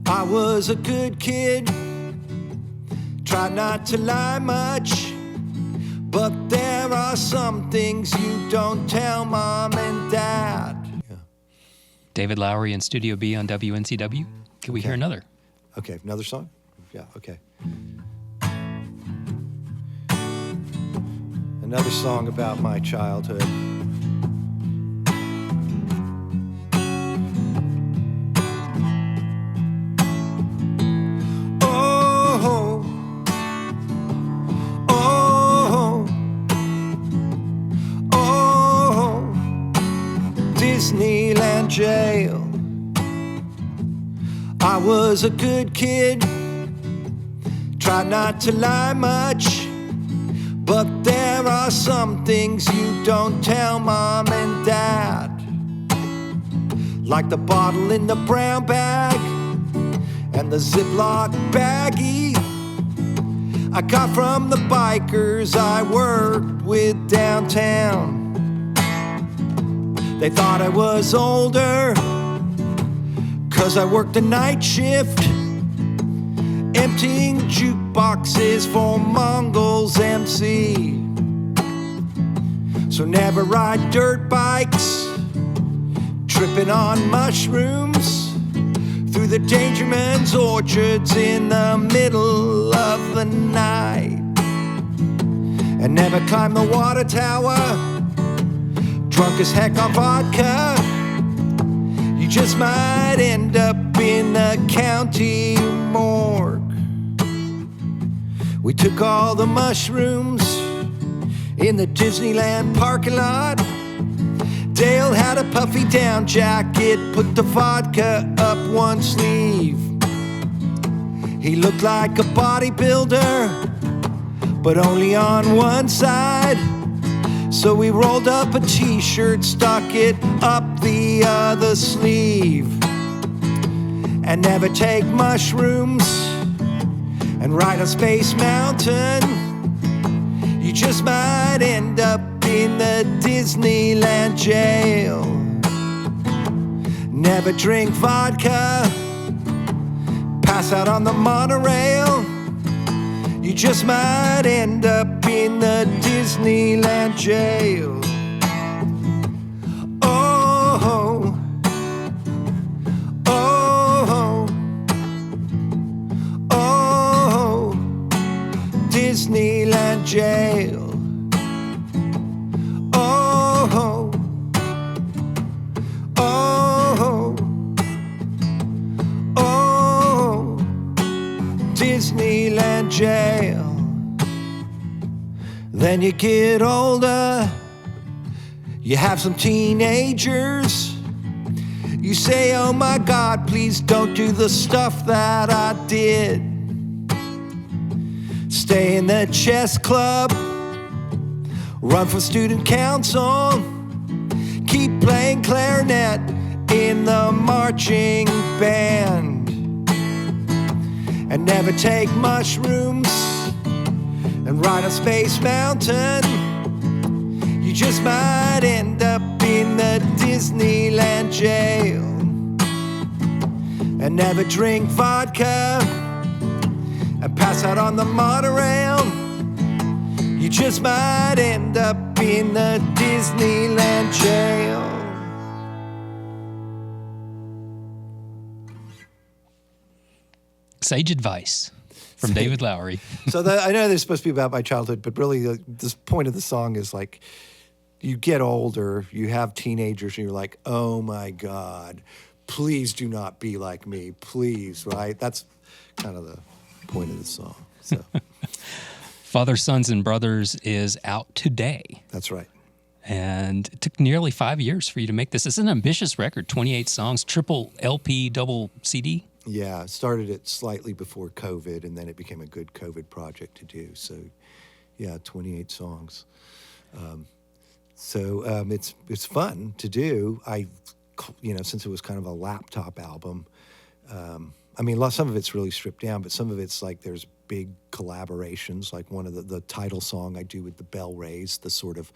I was a good kid, tried not to lie much, but there are some things you don't tell mom and dad. Yeah. David Lowery in Studio B on WNCW. Can we hear another? Okay, another song? Yeah, okay. Another song about my childhood. Disneyland Jail. I was a good kid, tried not to lie much, but there are some things you don't tell mom and dad. Like the bottle in the brown bag and the Ziploc baggie I got from the bikers I worked with downtown. They thought I was older, 'cause I worked a night shift, emptying jukeboxes for Mongols MC. So never ride dirt bikes, tripping on mushrooms, through the Dangerman's orchards in the middle of the night. And never climb the water tower, drunk as heck on vodka. You just might end up in the county morgue. We took all the mushrooms in the Disneyland parking lot. Dale had a puffy down jacket, put the vodka up one sleeve. He looked like a bodybuilder, but only on one side. So we rolled up a t-shirt, stuck it up the other sleeve. And never take mushrooms and ride on Space Mountain. You just might end up in the Disneyland Jail. Never drink vodka, pass out on the monorail. You just might end up in the Disneyland Jail. Oh, oh, oh, Disneyland Jail. Oh, oh, oh, Disneyland Jail. Then you get older, you have some teenagers. You say, oh my God, please don't do the stuff that I did. Stay in the chess club, run for student council, keep playing clarinet in the marching band, and never take mushrooms and ride on Space Mountain. You just might end up in the Disneyland Jail. And never drink vodka and pass out on the monorail. You just might end up in the Disneyland Jail. Sage advice from David Lowery. So I know this is supposed to be about my childhood, but really the point of the song is like, you get older, you have teenagers, and you're like, oh my God, please do not be like me, please, right? That's kind of the point of the song. So, Father, Sons, and Brothers is out today. That's right. And it took nearly 5 years for you to make this. It's an ambitious record, 28 songs, triple LP, double CD. Yeah, I started it slightly before COVID, and then it became a good COVID project to do. So, yeah, 28 songs. It's fun to do. Since it was kind of a laptop album, some of it's really stripped down, but some of it's like there's big collaborations. Like one of the title song I do with the Bell Rays, the sort of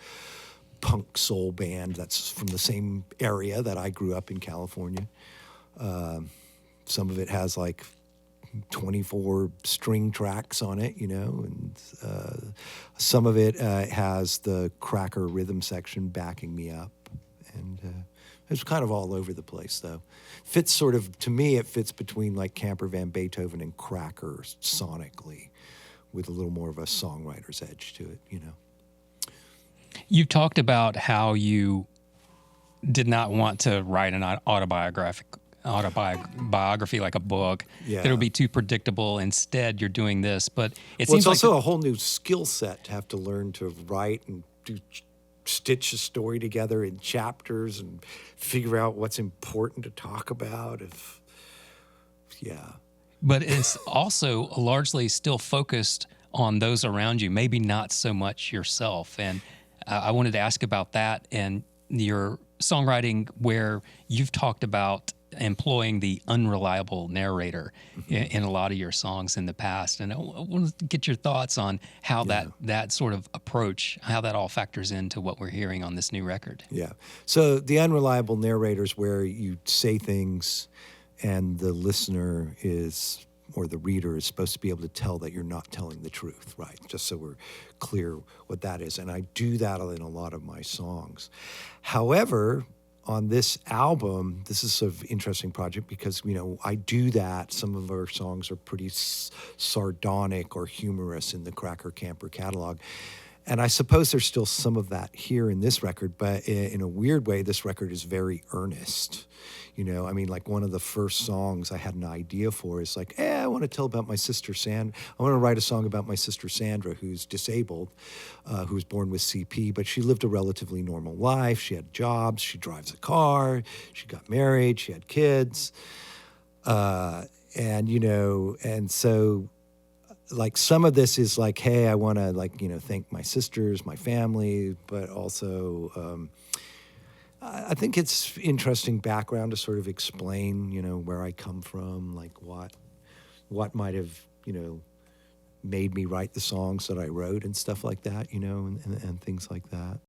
punk soul band that's from the same area that I grew up in California. some of it has like 24 string tracks on it, and some of it has the cracker rhythm section backing me up. And it's kind of all over the place, though. Fits sort of, to me, it fits between like Camper Van Beethoven and Cracker sonically, with a little more of a songwriter's edge to it, You talked about how you did not want to write an autobiography like a book. Yeah. That would be too predictable. Instead, you're doing this, but it Well, seems it's also like a whole new skill set to have to learn to write and stitch a story together in chapters and figure out what's important to talk about. But it's also largely still focused on those around you, maybe not so much yourself. And I wanted to ask about that and your songwriting, where you've talked about employing the unreliable narrator in a lot of your songs in the past. And I wanted to get your thoughts on how that sort of approach, how that all factors into what we're hearing on this new record. Yeah. So the unreliable narrators, where you say things and the listener is, or the reader is supposed to be able to tell that you're not telling the truth, right? Just so we're clear what that is. And I do that in a lot of my songs. However, on this album, this is sort of an interesting project because, I do that. Some of our songs are pretty sardonic or humorous in the Cracker Camper catalog. And I suppose there's still some of that here in this record, but in a weird way, this record is very earnest. Like one of the first songs I had an idea for is like, I want to tell about my sister Sandra. I want to write a song about my sister Sandra, who's disabled, who was born with CP, but she lived a relatively normal life. She had jobs, she drives a car, she got married, she had kids. And so like some of this is like, hey, I want to thank my sisters, my family, but also I think it's interesting background to sort of explain, where I come from, like what might have, made me write the songs that I wrote and stuff like that, and things like that.